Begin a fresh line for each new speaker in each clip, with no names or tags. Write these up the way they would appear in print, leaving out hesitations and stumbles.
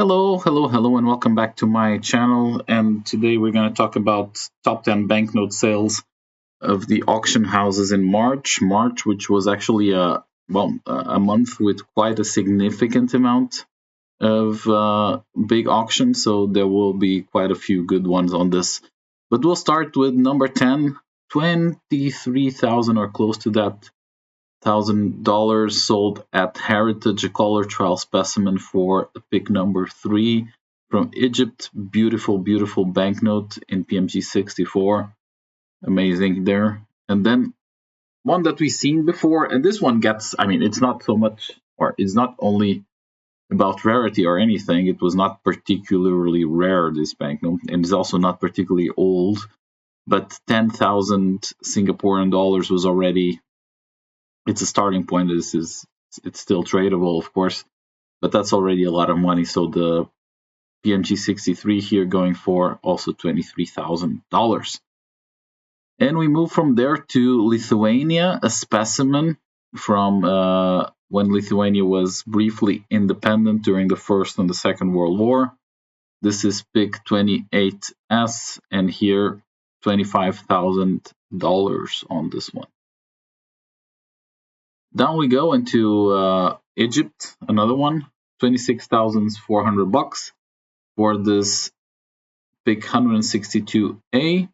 Hello, and welcome back to my channel. And today we're going to talk about top 10 banknote sales of the auction houses in March. March, which was actually a month with quite a significant amount of big auctions. So there will be quite a few good ones on this. But we'll start with number 10, 23,000 or close to that $1,000 sold at Heritage, a color trial specimen for pick number 3 from Egypt. Beautiful banknote in PMG 64. Amazing there. And then one that we've seen before, and this one gets, it's not so much, or it's not only about rarity or anything. It was not particularly rare, this banknote, and it's also not particularly old, but 10,000 Singaporean dollars was already, it's a starting point. It's still tradable, of course, but that's already a lot of money. So the PMG 63 here going for also $23,000. And we move from there to Lithuania, a specimen from when Lithuania was briefly independent during the First and the Second World War. This is pick 28S, and here $25,000 on this one. Down we go into Egypt, another one, 26,400 bucks for this big 162A,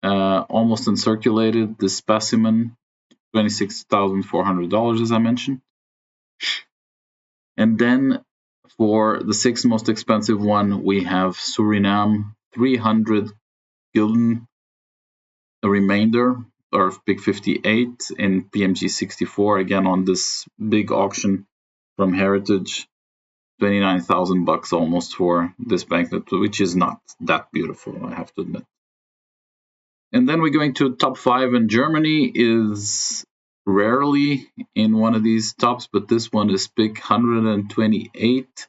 almost uncirculated. This specimen, $26,400 as I mentioned. And then for the sixth most expensive one, we have Suriname, 300 gulden, a remainder, or pick 58 in PMG 64, again on this big auction from Heritage. 29,000 bucks almost for this banknote, which is not that beautiful, I have to admit. And then we're going to top 5, and Germany is rarely in one of these tops, but this one is pick 128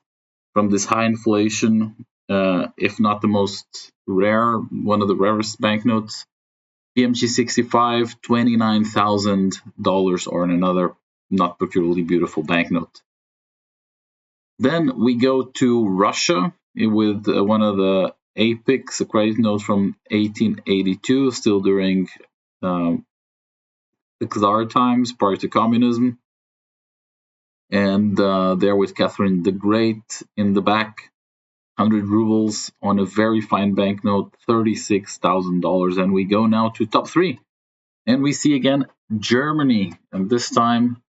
from this high inflation, if not the most rare, one of the rarest banknotes. PMG 65, $29,000 or another not particularly beautiful banknote. Then we go to Russia with one of the APICs, a credit note from 1882, still during the Czar times, prior to communism. And there with Catherine the Great in the back. 100 rubles on a very fine banknote, $36,000. And we go now to top 3. And we see again Germany. And this time,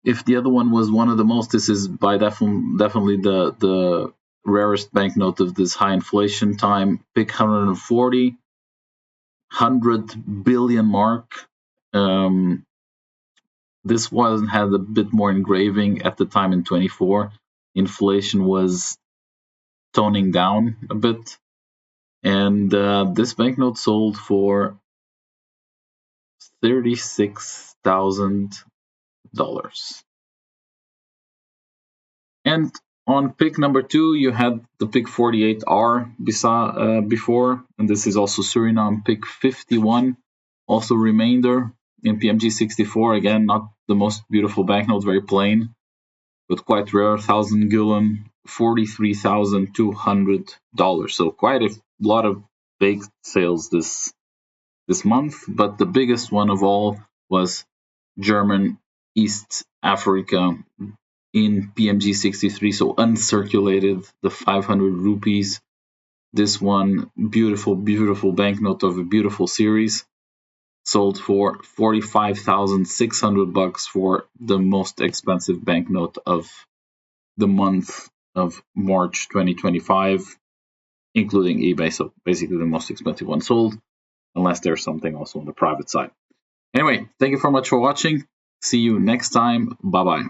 if the other one was one of the most, this is by definitely the rarest banknote of this high inflation time. Pick 140, 100 billion mark. This one had a bit more engraving at the time in 24. Inflation was toning down a bit, and this banknote sold for $36,000. And on pick number 2, you had the pick 48R before, and this is also Suriname pick 51, also remainder in PMG 64. Again, not the most beautiful banknote, very plain, but quite rare. 1,000 gulden, $43,200. So quite a lot of big sales this month. But the biggest one of all was German East Africa in PMG 63, so uncirculated, the 500 rupees. This one, beautiful banknote of a beautiful series, sold for 45,600 bucks for the most expensive banknote of the month of March 2025, including eBay. So basically the most expensive one sold, unless there's something also on the private side. Anyway, thank you very much for watching. See you next time. Bye bye.